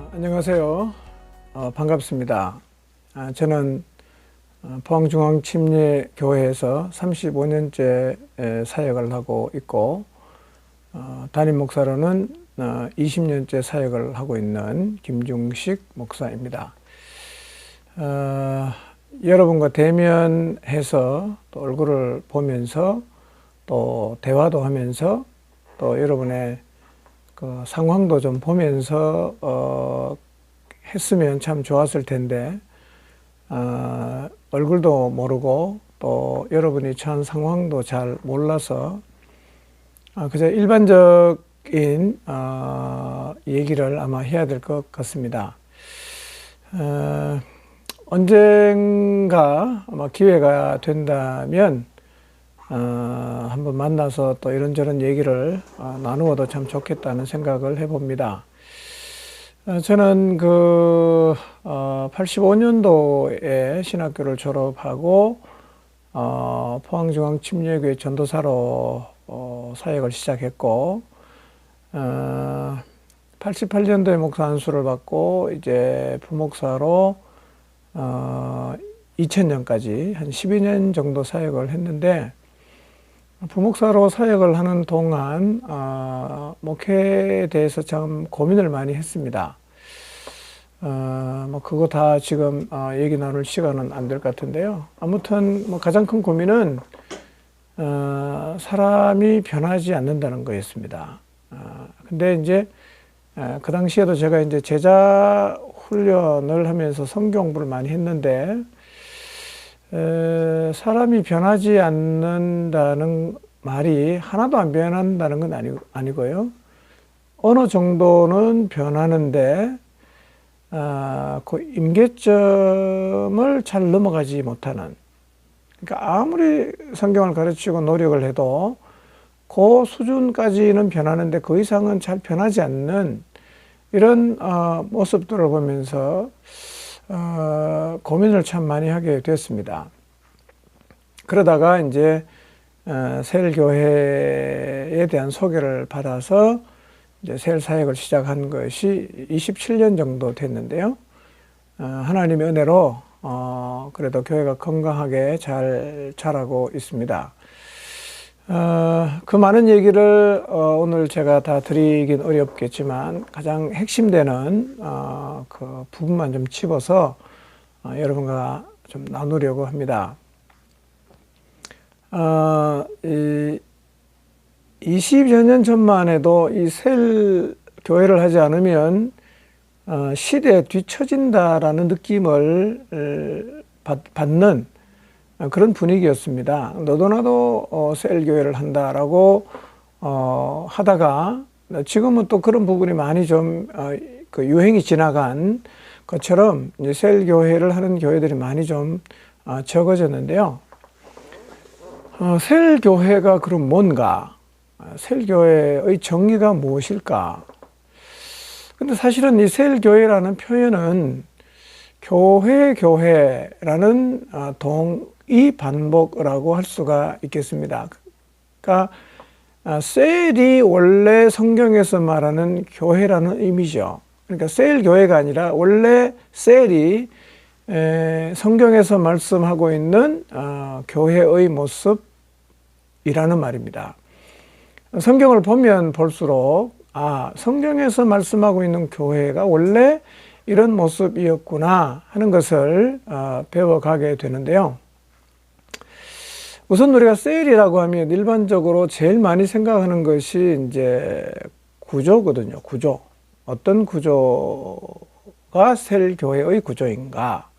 안녕하세요. 반갑습니다. 저는 포항중앙침례교회에서 35년째 사역을 하고 있고, 담임 목사로는 20년째 사역을 하고 있는 김중식 목사입니다. 여러분과 대면해서 또 얼굴을 보면서 또 대화도 하면서 또 여러분의 그 상황도 좀 보면서 했으면 참 좋았을 텐데, 얼굴도 모르고 또 여러분이 처한 상황도 잘 몰라서 그저 일반적인 얘기를 아마 해야 될 것 같습니다. 언젠가 아마 기회가 된다면 한번 만나서 또 이런저런 얘기를 나누어도 참 좋겠다는 생각을 해봅니다. 저는 85년도에 신학교를 졸업하고 포항중앙침례교회 전도사로 사역을 시작했고, 88년도에 목사 안수를 받고 이제 부목사로 2000년까지 한 12년 정도 사역을 했는데, 부목사로 사역을 하는 동안 목회에 대해서 참 고민을 많이 했습니다. 그거 다 지금 얘기 나눌 시간은 안 될 것 같은데요. 아무튼 가장 큰 고민은 사람이 변하지 않는다는 거였습니다. 근데 이제 그 당시에도 제가 이제 제자 훈련을 하면서 성경 공부를 많이 했는데, 사람이 변하지 않는다는 말이 하나도 안 변한다는 건 아니고요. 어느 정도는 변하는데, 그 임계점을 잘 넘어가지 못하는, 그러니까 아무리 성경을 가르치고 노력을 해도 그 수준까지는 변하는데 그 이상은 잘 변하지 않는 이런 모습들을 보면서 고민을 참 많이 하게 됐습니다. 그러다가 이제 셀교회에 대한 소개를 받아서 이제 셀 사역을 시작한 것이 27년 정도 됐는데요. 하나님의 은혜로 그래도 교회가 건강하게 잘 자라고 있습니다. 그 많은 얘기를 오늘 제가 다 드리긴 어렵겠지만 가장 핵심되는 그 부분만 좀 집어서 여러분과 좀 나누려고 합니다. 20여 년 전만 해도 이 셀 교회를 하지 않으면 시대에 뒤처진다라는 느낌을 받는 그런 분위기였습니다. 너도나도 셀 교회를 한다라고 하다가 지금은 또 그런 부분이 많이 좀 그 유행이 지나간 것처럼 이제 셀 교회를 하는 교회들이 많이 좀 적어졌는데요. 셀 교회가 그럼 뭔가? 셀 교회의 정의가 무엇일까? 근데 사실은 이 셀 교회라는 표현은 교회라는 동의 반복이라고 할 수가 있겠습니다. 그러니까 셀이 원래 성경에서 말하는 교회라는 의미죠. 그러니까 셀 교회가 아니라 원래 셀이 성경에서 말씀하고 있는 교회의 모습이라는 말입니다. 성경을 보면 볼수록 성경에서 말씀하고 있는 교회가 원래 이런 모습이었구나 하는 것을 배워가게 되는데요. 우선 우리가 셀이라고 하면 일반적으로 제일 많이 생각하는 것이 이제 구조거든요. 구조. 어떤 구조가 셀 교회의 구조인가?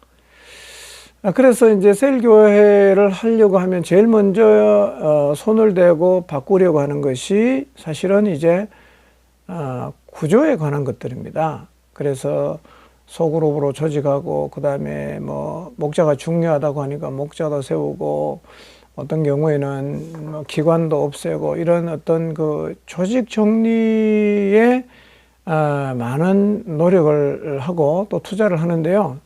그래서 이제 셀 교회를 하려고 하면 제일 먼저 손을 대고 바꾸려고 하는 것이 사실은 이제 구조에 관한 것들입니다. 그래서 소그룹으로 조직하고, 그 다음에 목자가 중요하다고 하니까 목자도 세우고, 어떤 경우에는 기관도 없애고, 이런 어떤 그 조직 정리에 많은 노력을 하고 또 투자를 하는데요.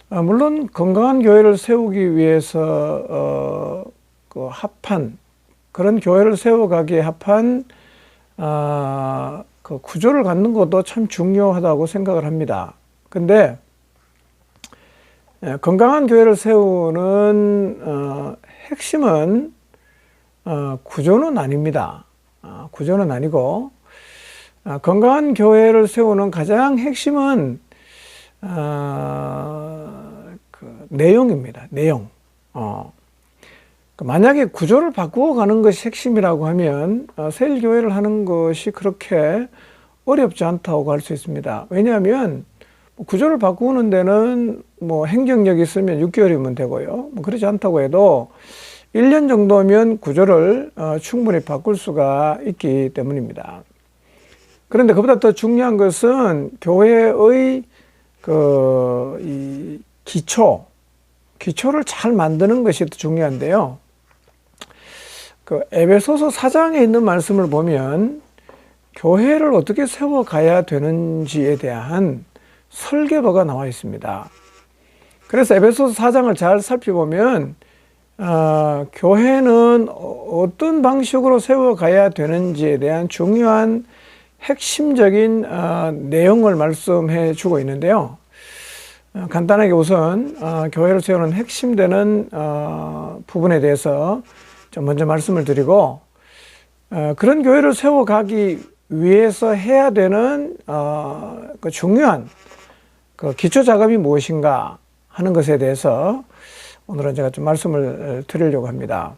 물론 건강한 교회를 세우기 위해서 그런 교회를 세워가기에 합한 그 구조를 갖는 것도 참 중요하다고 생각을 합니다. 근데 건강한 교회를 세우는 핵심은 구조는 아닙니다. 구조는 아니고 건강한 교회를 세우는 가장 핵심은 그 내용입니다. 내용. 만약에 구조를 바꾸어 가는 것이 핵심이라고 하면 세일교회를 하는 것이 그렇게 어렵지 않다고 할 수 있습니다. 왜냐하면 구조를 바꾸는 데는 뭐 행정력이 있으면 6개월이면 되고요. 뭐 그렇지 않다고 해도 1년 정도면 구조를 충분히 바꿀 수가 있기 때문입니다. 그런데 그보다 더 중요한 것은 교회의 이 기초를 잘 만드는 것이 더 중요한데요. 그 에베소서 4장에 있는 말씀을 보면 교회를 어떻게 세워가야 되는지에 대한 설계도가 나와 있습니다. 그래서 에베소서 4장을 잘 살펴보면 교회는 어떤 방식으로 세워가야 되는지에 대한 중요한 핵심적인 내용을 말씀해 주고 있는데요. 간단하게 우선 교회를 세우는 핵심되는 부분에 대해서 좀 먼저 말씀을 드리고, 그런 교회를 세워가기 위해서 해야 되는 그 중요한 그 기초 작업이 무엇인가 하는 것에 대해서 오늘은 제가 좀 말씀을 드리려고 합니다.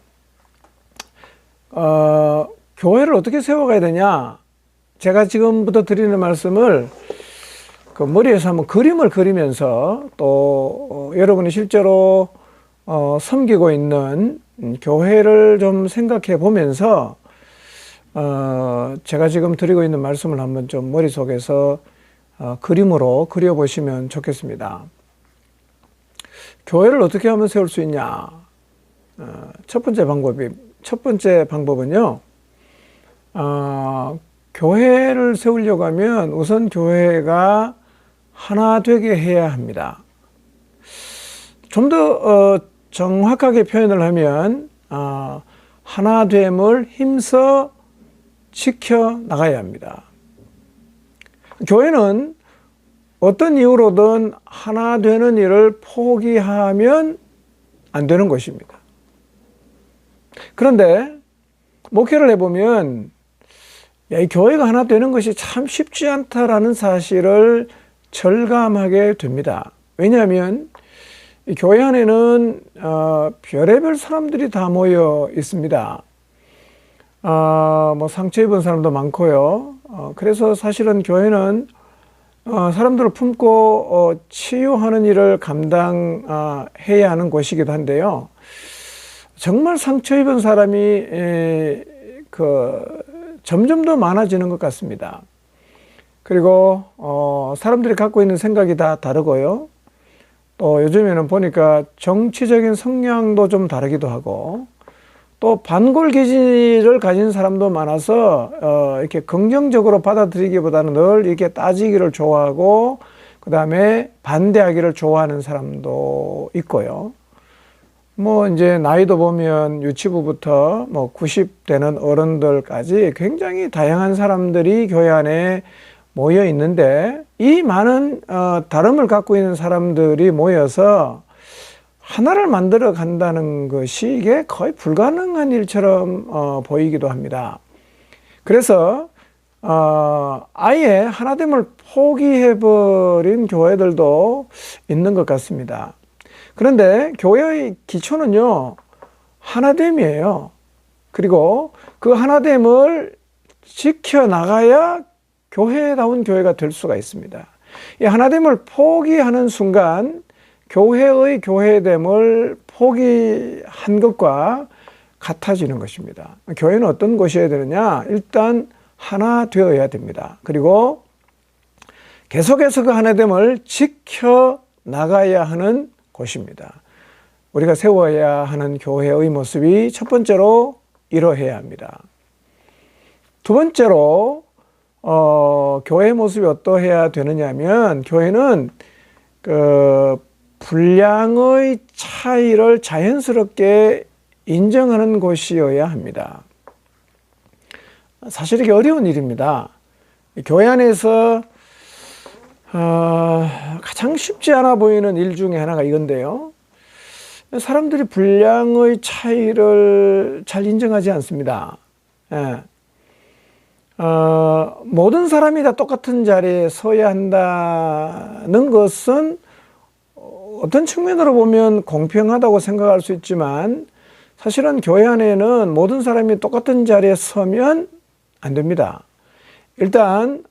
교회를 어떻게 세워가야 되냐? 제가 지금부터 드리는 말씀을 그 머리에서 한번 그림을 그리면서 또 여러분이 실제로 섬기고 있는 교회를 좀 생각해 보면서 제가 지금 드리고 있는 말씀을 한번 좀 머릿속에서 그림으로 그려보시면 좋겠습니다. 교회를 어떻게 하면 세울 수 있냐? 첫 번째 방법은요, 교회를 세우려고 하면 우선 교회가 하나 되게 해야 합니다. 좀 더 정확하게 표현을 하면 하나됨을 힘써 지켜 나가야 합니다. 교회는 어떤 이유로든 하나 되는 일을 포기하면 안 되는 것입니다. 그런데 목회를 해보면 이 교회가 하나 되는 것이 참 쉽지 않다라는 사실을 절감하게 됩니다. 왜냐하면 이 교회 안에는 별의별 사람들이 다 모여 있습니다. 뭐 상처 입은 사람도 많고요. 그래서 사실은 교회는 사람들을 품고 치유하는 일을 감당해야 하는 곳이기도 한데요. 정말 상처 입은 사람이 점점 더 많아지는 것 같습니다. 그리고 사람들이 갖고 있는 생각이 다 다르고요. 또 요즘에는 보니까 정치적인 성향도 좀 다르기도 하고, 또 반골 기질을 가진 사람도 많아서 이렇게 긍정적으로 받아들이기보다는 늘 이렇게 따지기를 좋아하고 그 다음에 반대하기를 좋아하는 사람도 있고요. 뭐 이제 나이도 보면 유치부부터 뭐 90대는 어른들까지 굉장히 다양한 사람들이 교회 안에 모여 있는데, 이 많은 다름을 갖고 있는 사람들이 모여서 하나를 만들어 간다는 것이 이게 거의 불가능한 일처럼 보이기도 합니다. 그래서 아예 하나됨을 포기해버린 교회들도 있는 것 같습니다. 그런데 교회의 기초는요, 하나됨이에요. 그리고 그 하나됨을 지켜나가야 교회다운 교회가 될 수가 있습니다. 이 하나됨을 포기하는 순간 교회의 교회됨을 포기한 것과 같아지는 것입니다. 교회는 어떤 곳이어야 되느냐? 일단 하나 되어야 됩니다. 그리고 계속해서 그 하나됨을 지켜나가야 하는 곳입니다. 우리가 세워야 하는 교회의 모습이 첫 번째로 이러해야 합니다. 두 번째로 교회의 모습이 어떠해야 되느냐 하면, 교회는 분량의 차이를 자연스럽게 인정하는 곳이어야 합니다. 사실 이게 어려운 일입니다. 교회 안에서 가장 쉽지 않아 보이는 일 중에 하나가 이건데요. 사람들이 분량의 차이를 잘 인정하지 않습니다. 예. 모든 사람이 다 똑같은 자리에 서야 한다는 것은 어떤 측면으로 보면 공평하다고 생각할 수 있지만 사실은 교회 안에는 모든 사람이 똑같은 자리에 서면 안 됩니다. 일단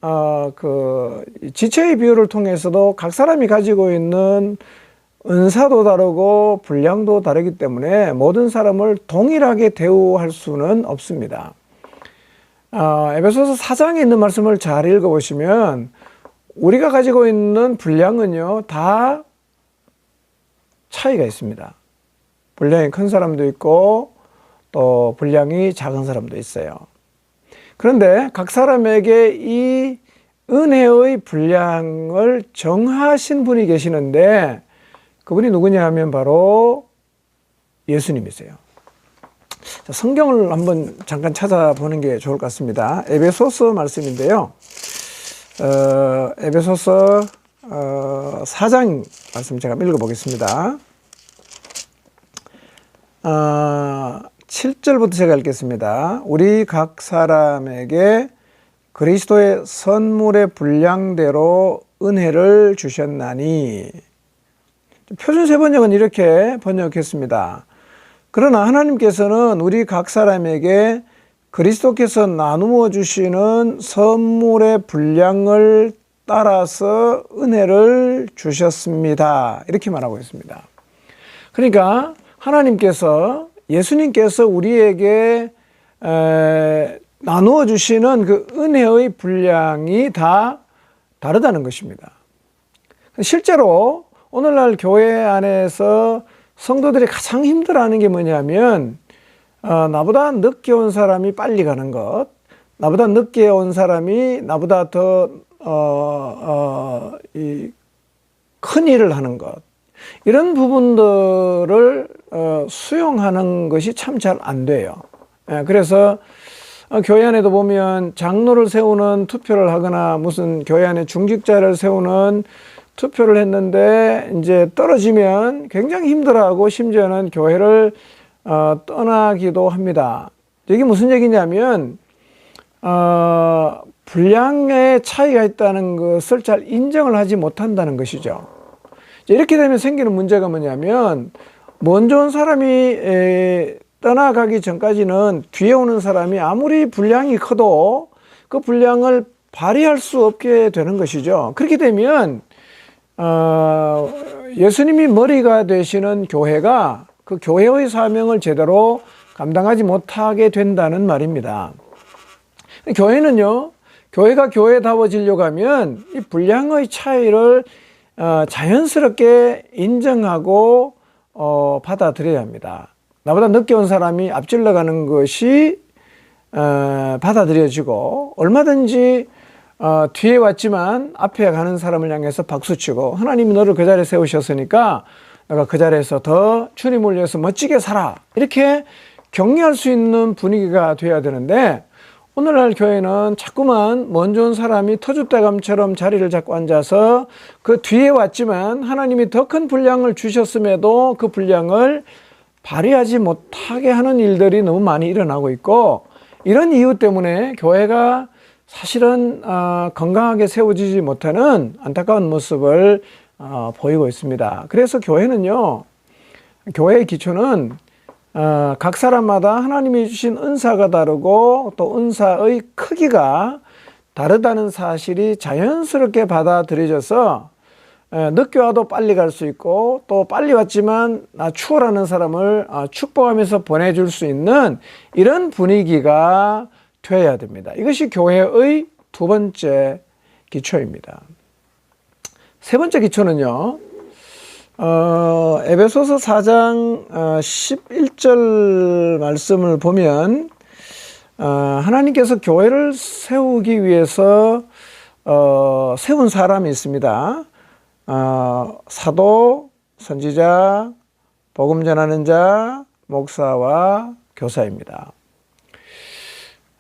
그 지체의 비율을 통해서도 각 사람이 가지고 있는 은사도 다르고 분량도 다르기 때문에 모든 사람을 동일하게 대우할 수는 없습니다. 에베소서 4장에 있는 말씀을 잘 읽어보시면 우리가 가지고 있는 분량은요 다 차이가 있습니다. 분량이 큰 사람도 있고 또 분량이 작은 사람도 있어요. 그런데 각 사람에게 이 은혜의 분량을 정하신 분이 계시는데 그분이 누구냐 하면 바로 예수님이세요. 자, 성경을 한번 잠깐 찾아보는 게 좋을 것 같습니다. 에베소서 말씀인데요. 에베소서 4장 말씀 제가 읽어보겠습니다. 7절부터 제가 읽겠습니다. 우리 각 사람에게 그리스도의 선물의 분량대로 은혜를 주셨나니. 표준 세번역은 이렇게 번역했습니다. 그러나 하나님께서는 우리 각 사람에게 그리스도께서 나누어 주시는 선물의 분량을 따라서 은혜를 주셨습니다. 이렇게 말하고 있습니다. 그러니까 하나님께서 예수님께서 우리에게 나누어 주시는 그 은혜의 분량이 다 다르다는 것입니다. 실제로 오늘날 교회 안에서 성도들이 가장 힘들어하는 게 뭐냐면 나보다 늦게 온 사람이 빨리 가는 것, 나보다 늦게 온 사람이 나보다 더 큰 일을 하는 것, 이런 부분들을 수용하는 것이 참 잘 안 돼요. 그래서 교회 안에도 보면 장로를 세우는 투표를 하거나 무슨 교회 안에 중직자를 세우는 투표를 했는데 이제 떨어지면 굉장히 힘들어하고 심지어는 교회를 떠나기도 합니다. 이게 무슨 얘기냐면 분량의 차이가 있다는 것을 잘 인정을 하지 못한다는 것이죠. 이렇게 되면 생기는 문제가 뭐냐면 먼저 온 사람이 떠나가기 전까지는 뒤에 오는 사람이 아무리 분량이 커도 그 분량을 발휘할 수 없게 되는 것이죠. 그렇게 되면 예수님이 머리가 되시는 교회가 그 교회의 사명을 제대로 감당하지 못하게 된다는 말입니다. 교회는요, 교회가 교회다워지려고 하면 이 분량의 차이를 자연스럽게 인정하고 받아들여야 합니다. 나보다 늦게 온 사람이 앞질러 가는 것이 받아들여지고 얼마든지 뒤에 왔지만 앞에 가는 사람을 향해서 박수치고 하나님이 너를 그 자리에 세우셨으니까 내가 그 자리에서 더 주님을 위해서 멋지게 살아, 이렇게 격려할 수 있는 분위기가 돼야 되는데 오늘날 교회는 자꾸만 먼저 온 사람이 터줏대감처럼 자리를 잡고 앉아서 그 뒤에 왔지만 하나님이 더 큰 분량을 주셨음에도 그 분량을 발휘하지 못하게 하는 일들이 너무 많이 일어나고 있고, 이런 이유 때문에 교회가 사실은 건강하게 세워지지 못하는 안타까운 모습을 보이고 있습니다. 그래서 교회는요, 교회의 기초는 각 사람마다 하나님이 주신 은사가 다르고 또 은사의 크기가 다르다는 사실이 자연스럽게 받아들여져서 늦게 와도 빨리 갈 수 있고 또 빨리 왔지만 추월하는 사람을 축복하면서 보내줄 수 있는 이런 분위기가 되어야 됩니다. 이것이 교회의 두 번째 기초입니다. 세 번째 기초는요, 에베소서 4장 11절 말씀을 보면 하나님께서 교회를 세우기 위해서 세운 사람이 있습니다. 사도, 선지자, 복음 전하는 자, 목사와 교사입니다.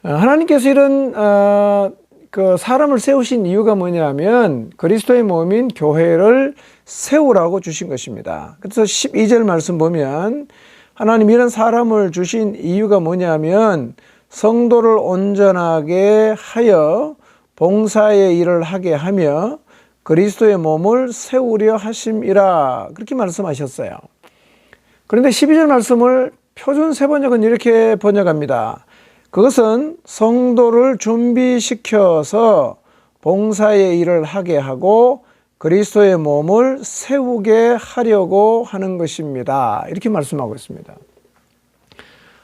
하나님께서 이런 그 사람을 세우신 이유가 뭐냐면 그리스도의 몸인 교회를 세우라고 주신 것입니다. 그래서 12절 말씀 보면 하나님 이런 사람을 주신 이유가 뭐냐면 성도를 온전하게 하여 봉사의 일을 하게 하며 그리스도의 몸을 세우려 하심이라 그렇게 말씀하셨어요. 그런데 12절 말씀을 표준 세번역은 이렇게 번역합니다. 그것은 성도를 준비시켜서 봉사의 일을 하게 하고 그리스도의 몸을 세우게 하려고 하는 것입니다. 이렇게 말씀하고 있습니다.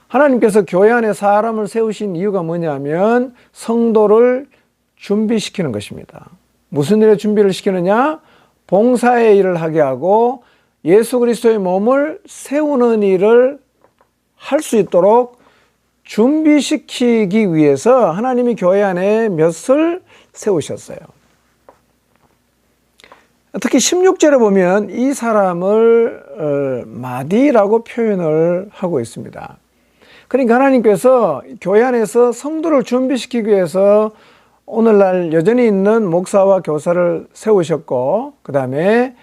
하나님께서 교회 안에 사람을 세우신 이유가 뭐냐면 성도를 준비시키는 것입니다. 무슨 일에 준비를 시키느냐? 봉사의 일을 하게 하고 예수 그리스도의 몸을 세우는 일을 할 수 있도록 준비시키기 위해서 하나님이 교회 안에 몇을 세우셨어요. 특히 16절에 보면 이 사람을 마디라고 표현을 하고 있습니다. 그러니까 하나님께서 교회 안에서 성도를 준비시키기 위해서 오늘날 여전히 있는 목사와 교사를 세우셨고 그 다음에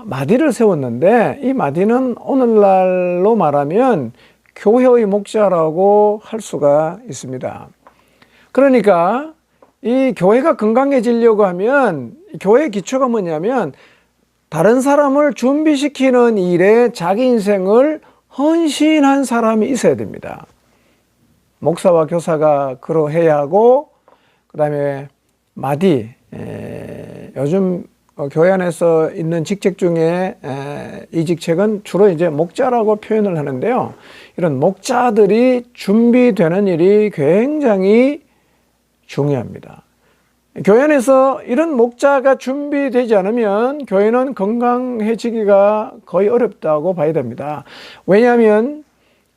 마디를 세웠는데 이 마디는 오늘날로 말하면 교회의 목자라고 할 수가 있습니다. 그러니까 이 교회가 건강해지려고 하면 교회의 기초가 뭐냐면 다른 사람을 준비시키는 일에 자기 인생을 헌신한 사람이 있어야 됩니다. 목사와 교사가 그러해야 하고 그 다음에 마디 요즘 교회 안에서 있는 직책 중에 이 직책은 주로 이제 목자라고 표현을 하는데요. 이런 목자들이 준비되는 일이 굉장히 중요합니다. 교회 안에서 이런 목자가 준비되지 않으면 교회는 건강해지기가 거의 어렵다고 봐야 됩니다. 왜냐하면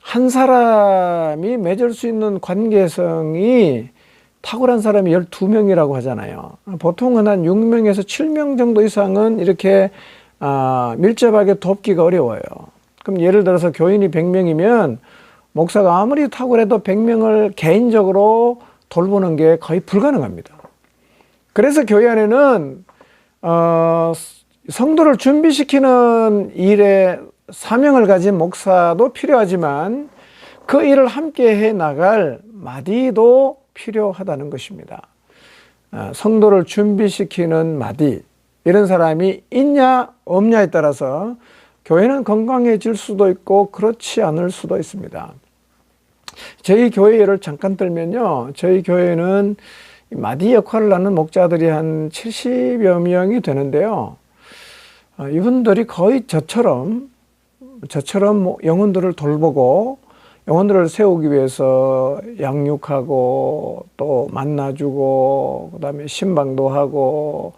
한 사람이 맺을 수 있는 관계성이 탁월한 사람이 12명이라고 하잖아요. 보통은 한 6명에서 7명 정도 이상은 이렇게 밀접하게 돕기가 어려워요. 그럼 예를 들어서 교인이 100명이면 목사가 아무리 탁월해도 100명을 개인적으로 돌보는 게 거의 불가능합니다. 그래서 교회 안에는 성도를 준비시키는 일에 사명을 가진 목사도 필요하지만 그 일을 함께 해 나갈 마디도 필요하다는 것입니다. 성도를 준비시키는 마디, 이런 사람이 있냐 없냐에 따라서 교회는 건강해질 수도 있고 그렇지 않을 수도 있습니다. 저희 교회 예를 잠깐 들면요, 저희 교회는 마디 역할을 하는 목자들이 한 70여 명이 되는데요. 이분들이 거의 저처럼 영혼들을 돌보고 영혼들을 세우기 위해서 양육하고 또 만나주고 그다음에 신방도 하고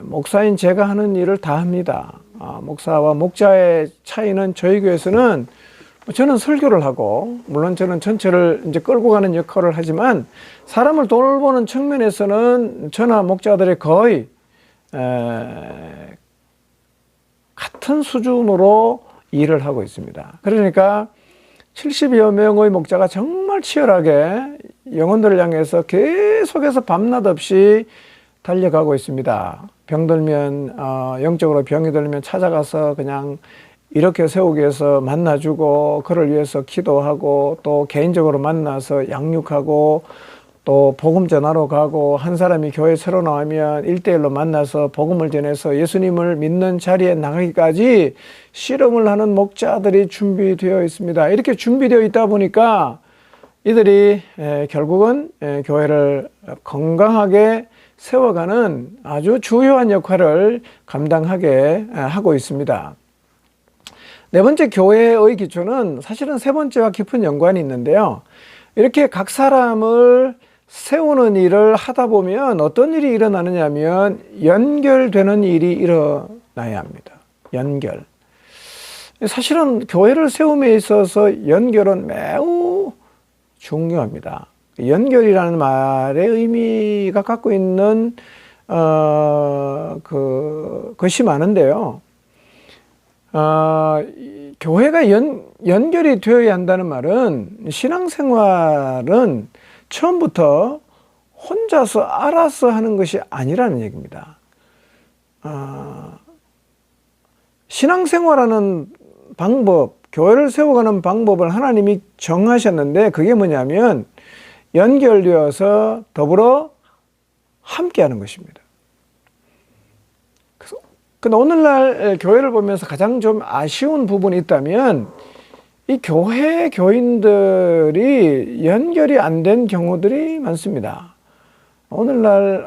목사인 제가 하는 일을 다 합니다. 목사와 목자의 차이는 저희 교회에서는 저는 설교를 하고 물론 저는 전체를 이제 끌고 가는 역할을 하지만 사람을 돌보는 측면에서는 저나 목자들이 거의 같은 수준으로 일을 하고 있습니다. 그러니까 70여 명의 목자가 정말 치열하게 영혼들을 향해서 계속해서 밤낮 없이 달려가고 있습니다. 병들면 영적으로 병이 들면 찾아가서 그냥 이렇게 세우기 위해서 만나주고 그를 위해서 기도하고 또 개인적으로 만나서 양육하고 또 복음 전하러 가고 한 사람이 교회 새로 나오면 1대1로 만나서 복음을 전해서 예수님을 믿는 자리에 나가기까지 씨름을 하는 목자들이 준비되어 있습니다. 이렇게 준비되어 있다 보니까 이들이 결국은 교회를 건강하게 세워가는 아주 주요한 역할을 감당하게 하고 있습니다. 네 번째, 교회의 기초는 사실은 세 번째와 깊은 연관이 있는데요. 이렇게 각 사람을 세우는 일을 하다 보면 어떤 일이 일어나느냐 하면 연결되는 일이 일어나야 합니다. 연결. 사실은 교회를 세움에 있어서 연결은 매우 중요합니다. 연결이라는 말의 의미가 갖고 있는 것이 많은데요. 교회가 연결이 되어야 한다는 말은 신앙생활은 처음부터 혼자서 알아서 하는 것이 아니라는 얘기입니다. 신앙생활하는 방법, 교회를 세워가는 방법을 하나님이 정하셨는데 그게 뭐냐면 연결되어서 더불어 함께하는 것입니다. 근데 오늘날 교회를 보면서 가장 좀 아쉬운 부분이 있다면 이 교회 교인들이 연결이 안 된 경우들이 많습니다. 오늘날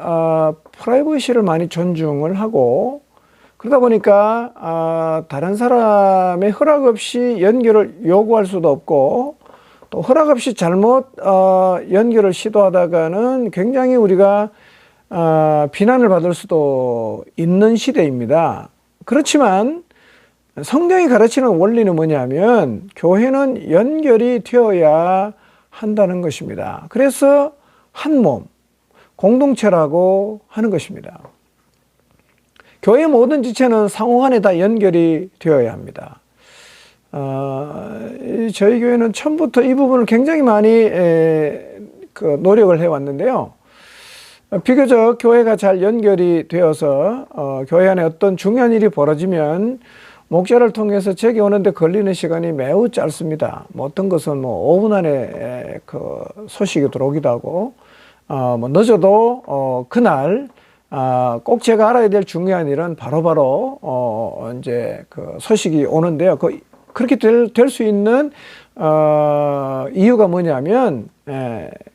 프라이버시를 많이 존중을 하고 그러다 보니까 다른 사람의 허락 없이 연결을 요구할 수도 없고 또 허락 없이 잘못 연결을 시도하다가는 굉장히 우리가 비난을 받을 수도 있는 시대입니다. 그렇지만 성경이 가르치는 원리는 뭐냐면 교회는 연결이 되어야 한다는 것입니다. 그래서 한 몸, 공동체라고 하는 것입니다. 교회의 모든 지체는 상호간에 다 연결이 되어야 합니다. 저희 교회는 처음부터 이 부분을 굉장히 많이 노력을 해왔는데요. 비교적 교회가 잘 연결이 되어서 교회 안에 어떤 중요한 일이 벌어지면 목자를 통해서 제게 오는데 걸리는 시간이 매우 짧습니다. 어떤 것은 5분 안에 그 소식이 들어오기도 하고 늦어도 그날 꼭 제가 알아야 될 중요한 일은 바로바로 이제 그 소식이 오는데요. 그렇게 될 수 있는 이유가 뭐냐면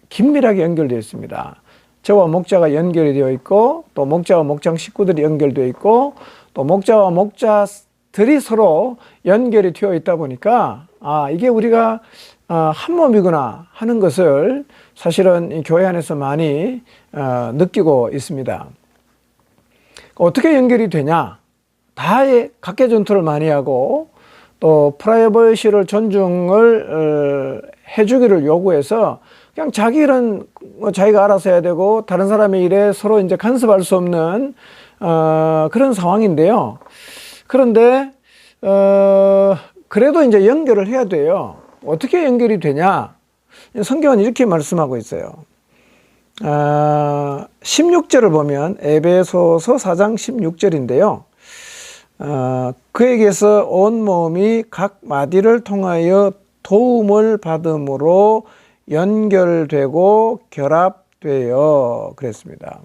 긴밀하게 연결되어 있습니다. 저와 목자가 연결이 되어 있고 또 목자와 목장 식구들이 연결되어 있고 또 목자와 목자들이 서로 연결이 되어 있다 보니까 이게 우리가 한 몸이구나 하는 것을 사실은 이 교회 안에서 많이 느끼고 있습니다. 어떻게 연결이 되냐? 다의 각계 전투를 많이 하고 또 프라이버시를 존중을 해주기를 요구해서 그냥 자기 일은 자기가 알아서 해야 되고 다른 사람의 일에 서로 이제 간섭할 수 없는 그런 상황인데요. 그런데 그래도 이제 연결을 해야 돼요. 어떻게 연결이 되냐? 성경은 이렇게 말씀하고 있어요. 16절을 보면 에베소서 4장 16절인데요. 그에게서 온 몸이 각 마디를 통하여 도움을 받음으로 연결되고 결합되어 그랬습니다.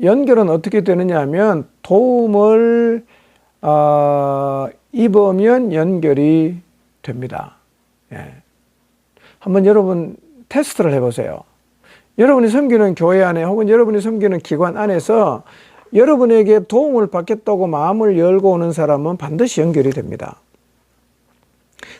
연결은 어떻게 되느냐 하면 도움을 입으면 연결이 됩니다. 한번 여러분 테스트를 해보세요. 여러분이 섬기는 교회 안에 혹은 여러분이 섬기는 기관 안에서 여러분에게 도움을 받겠다고 마음을 열고 오는 사람은 반드시 연결이 됩니다.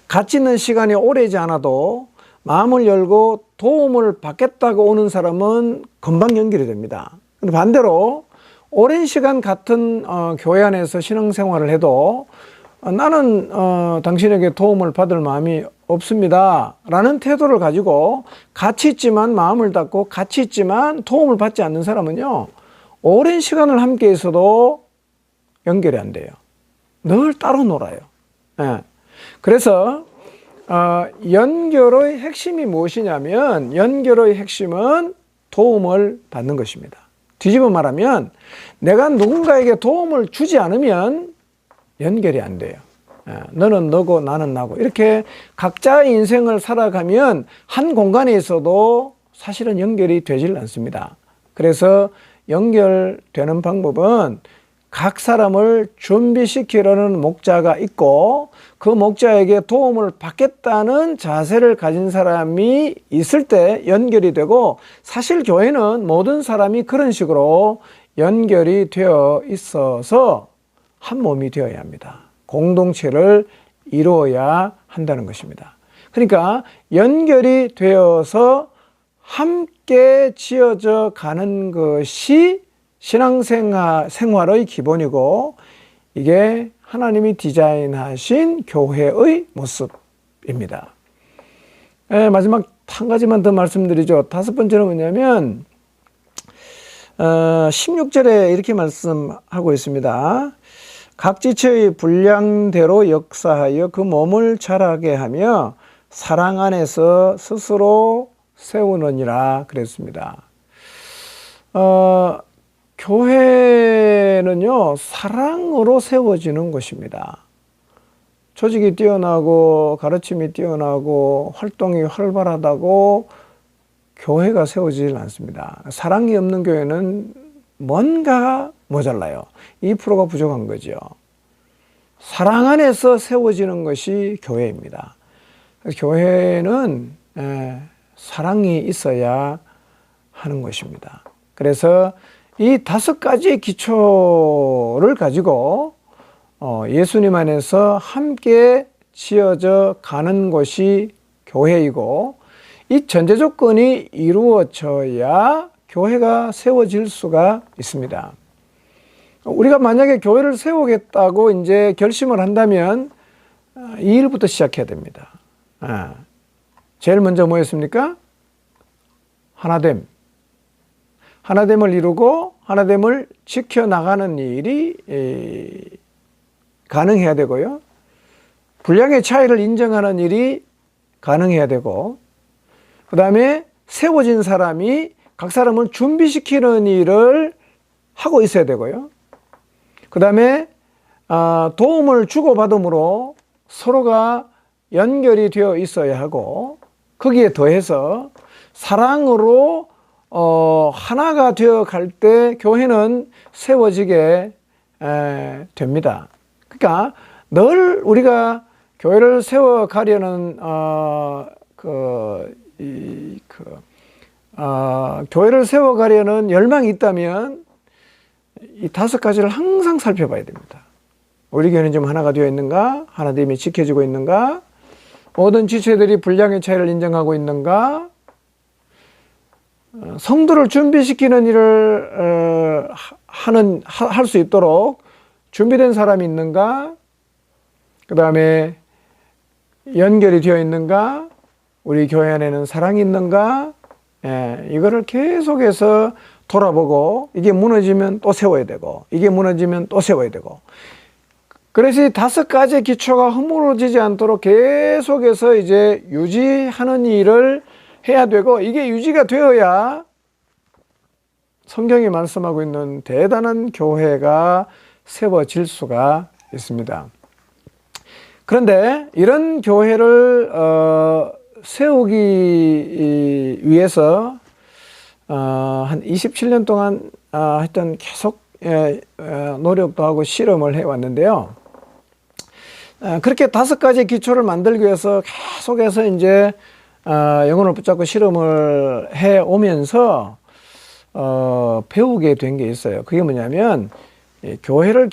같이 있는 시간이 오래지 않아도 마음을 열고 도움을 받겠다고 오는 사람은 금방 연결이 됩니다. 근데 반대로 오랜 시간 같은 교회 안에서 신앙생활을 해도 나는 당신에게 도움을 받을 마음이 없습니다 라는 태도를 가지고 같이 있지만 마음을 닫고 같이 있지만 도움을 받지 않는 사람은요 오랜 시간을 함께 있어도 연결이 안 돼요. 늘 따로 놀아요. 그래서 연결의 핵심이 무엇이냐면 연결의 핵심은 도움을 받는 것입니다. 뒤집어 말하면 내가 누군가에게 도움을 주지 않으면 연결이 안 돼요. 너는 너고 나는 나고 이렇게 각자의 인생을 살아가면 한 공간에 있어도 사실은 연결이 되질 않습니다. 그래서 연결되는 방법은 각 사람을 준비시키려는 목자가 있고 그 목자에게 도움을 받겠다는 자세를 가진 사람이 있을 때 연결이 되고 사실 교회는 모든 사람이 그런 식으로 연결이 되어 있어서 한 몸이 되어야 합니다. 공동체를 이루어야 한다는 것입니다. 그러니까 연결이 되어서 함께 지어져 가는 것이 신앙생활의 기본이고 이게 하나님이 디자인하신 교회의 모습입니다. 마지막 한 가지만 더 말씀드리죠. 다섯 번째는 뭐냐면 16절에 이렇게 말씀하고 있습니다. 각 지체의 분량대로 역사하여 그 몸을 자라게 하며 사랑 안에서 스스로 세우느니라 그랬습니다. 교회는요, 사랑으로 세워지는 곳입니다. 조직이 뛰어나고 가르침이 뛰어나고 활동이 활발하다고 교회가 세워지질 않습니다. 사랑이 없는 교회는 뭔가 모자라요. 2%가 부족한 거죠. 사랑 안에서 세워지는 것이 교회입니다. 교회는 사랑이 있어야 하는 것입니다. 그래서 이 5가지의 기초를 가지고 예수님 안에서 함께 지어져 가는 것이 교회이고, 이 전제 조건이 이루어져야 교회가 세워질 수가 있습니다. 우리가 만약에 교회를 세우겠다고 이제 결심을 한다면 이 일부터 시작해야 됩니다. 제일 먼저 뭐였습니까? 하나됨. 하나됨을 이루고 하나됨을 지켜나가는 일이 가능해야 되고요. 분량의 차이를 인정하는 일이 가능해야 되고, 그 다음에 세워진 사람이 각 사람을 준비시키는 일을 하고 있어야 되고요. 그 다음에 도움을 주고받음으로 서로가 연결이 되어 있어야 하고, 거기에 더해서 사랑으로 하나가 되어 갈 때 교회는 세워지게 됩니다. 그러니까 늘 우리가 교회를 세워가려는 교회를 세워가려는 열망이 있다면 이 5가지를 항상 살펴봐야 됩니다. 우리 교회는 좀 하나가 되어 있는가? 하나됨이 지켜지고 있는가? 모든 지체들이 분량의 차이를 인정하고 있는가? 성도를 준비시키는 일을 할 수 있도록 준비된 사람이 있는가? 그 다음에 연결이 되어 있는가? 우리 교회 안에는 사랑이 있는가? 이거를 계속해서 돌아보고, 이게 무너지면 또 세워야 되고, 이게 무너지면 또 세워야 되고. 그래서 이 5가지의 기초가 허물어지지 않도록 계속해서 이제 유지하는 일을 해야 되고, 이게 유지가 되어야 성경이 말씀하고 있는 대단한 교회가 세워질 수가 있습니다. 그런데 이런 교회를 세우기 위해서 한 27년 동안 하여튼 계속 노력도 하고 실험을 해왔는데요. 그렇게 5가지 기초를 만들기 위해서 계속해서 이제 영혼을 붙잡고 실험을 해 오면서 배우게 된 게 있어요. 그게 뭐냐면, 교회를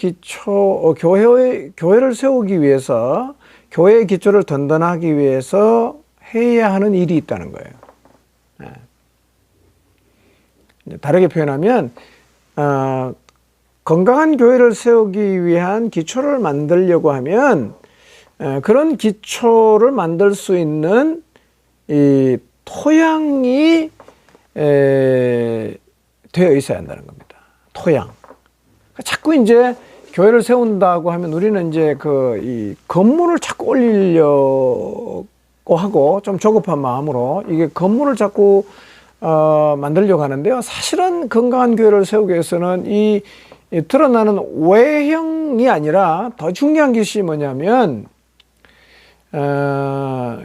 세우기 위해서, 교회의 기초를 든든하기 위해서 해야 하는 일이 있다는 거예요. 다르게 표현하면 건강한 교회를 세우기 위한 기초를 만들려고 하면 그런 기초를 만들 수 있는 이 토양이 되어 있어야 한다는 겁니다. 토양. 자꾸 이제 교회를 세운다고 하면 우리는 이제 이 건물을 자꾸 올리려고 하고, 좀 조급한 마음으로 이게 건물을 자꾸 만들려고 하는데요. 사실은 건강한 교회를 세우기 위해서는 이 드러나는 외형이 아니라 더 중요한 것이 뭐냐면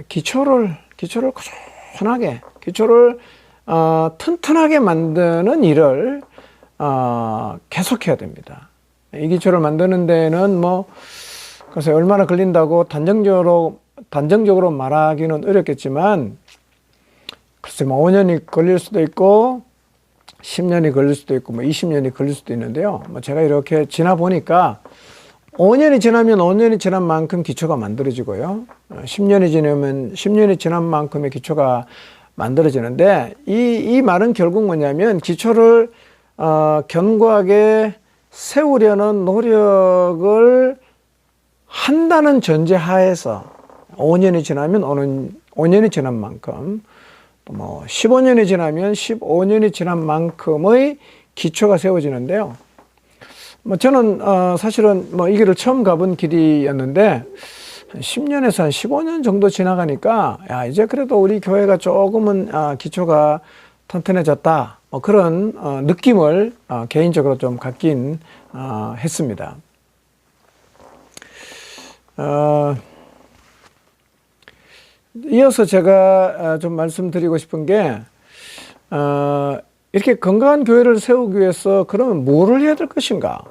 기초를 꾸준하게, 기초를 튼튼하게 만드는 일을 계속해야 됩니다. 이 기초를 만드는 데는 글쎄 얼마나 걸린다고 단정적으로 말하기는 어렵겠지만, 글쎄 5년이 걸릴 수도 있고 10년이 걸릴 수도 있고 20년이 걸릴 수도 있는데요. 제가 이렇게 지나 보니까 5년이 지나면 5년이 지난 만큼 기초가 만들어지고요. 10년이 지나면 10년이 지난 만큼의 기초가 만들어지는데, 이 말은 결국 뭐냐면 기초를 견고하게 세우려는 노력을 한다는 전제하에서 5년이 지나면 5년이 지난 만큼, 15년이 지나면 15년이 지난 만큼의 기초가 세워지는데요. 저는 사실은 이 길을 처음 가본 길이었는데 한 10년에서 한 15년 정도 지나가니까 이제 그래도 우리 교회가 조금은 기초가 튼튼해졌다, 그런 느낌을 개인적으로 좀 갖긴 했습니다. 이어서 제가 좀 말씀드리고 싶은 게 이렇게 건강한 교회를 세우기 위해서 그러면 뭐를 해야 될 것인가,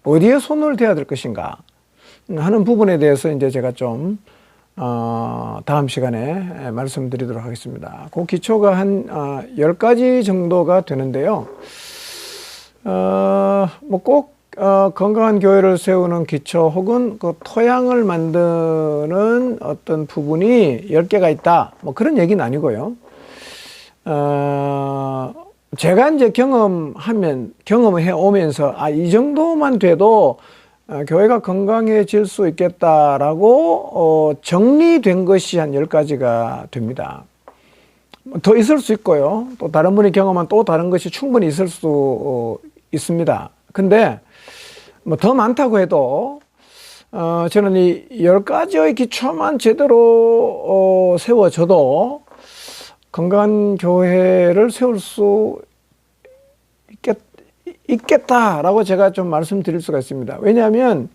어디에 손을 대야 될 것인가 하는 부분에 대해서 이제 제가 좀 다음 시간에 말씀드리도록 하겠습니다. 그 기초가 한 10가지 정도가 되는데요. 뭐 꼭 건강한 교회를 세우는 기초 혹은 그 토양을 만드는 어떤 부분이 10개가 있다, 뭐 그런 얘기는 아니고요. 제가 이제 경험해 오면서 이 정도만 돼도 교회가 건강해질 수 있겠다라고 정리된 것이 한 10가지가 됩니다. 더 있을 수 있고요. 또 다른 분이 경험한 또 다른 것이 충분히 있을 수 있습니다. 근데 뭐 더 많다고 해도 저는 이 10가지의 기초만 제대로 세워져도 건강한 교회를 세울 수 있겠다라고 제가 좀 말씀드릴 수가 있습니다. 왜냐하면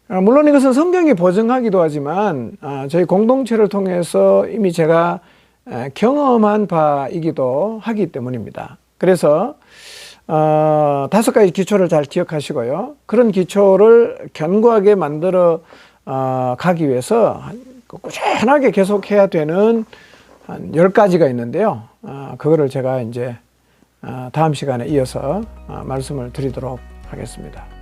물론 이것은 성경이 보증하기도 하지만 저희 공동체를 통해서 이미 제가 경험한 바이기도 하기 때문입니다. 그래서 5가지 기초를 잘 기억하시고요. 그런 기초를 견고하게 만들어 가기 위해서 꾸준하게 계속해야 되는 한 10가지가 있는데요. 그거를 제가 이제 다음 시간에 이어서 말씀을 드리도록 하겠습니다.